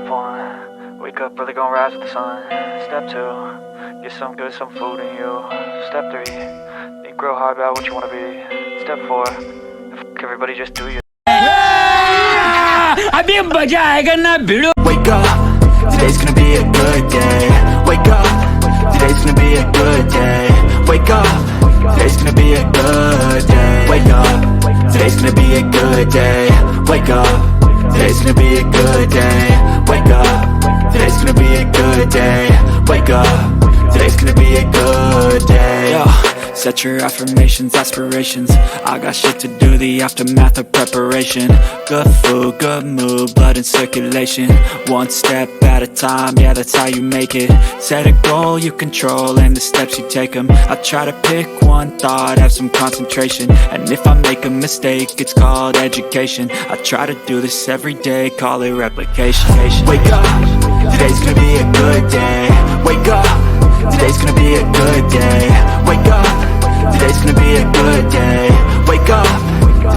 Step 1, wake up early, gonna rise with the sun. Step 2, get some good, some food in you. Step 3, think real hard about what you wanna be. Step 4, fuck everybody, just do you. अभी मजा आएगा ना भिड़ो. Wake up, today's gonna be a good day. Wake up, today's gonna be a good day. Wake up, today's gonna be a good day. Wake up, today's gonna be a good day. Wake up, today's gonna be a good day. Wake up, today's gonna be a good day. Wake up, today's gonna be a good day. Yo, set your affirmations, aspirations. I got shit to do, the aftermath of preparation. Good food, good mood, blood in circulation. One step at a time, yeah, that's how you make it. Set a goal you control and the steps you take them. I try to pick one thought, have some concentration. And if I make a mistake, it's called education. I try to do this every day, call it replication. Wake up, today's gonna be a good day. Wake up, today's gonna be a good day.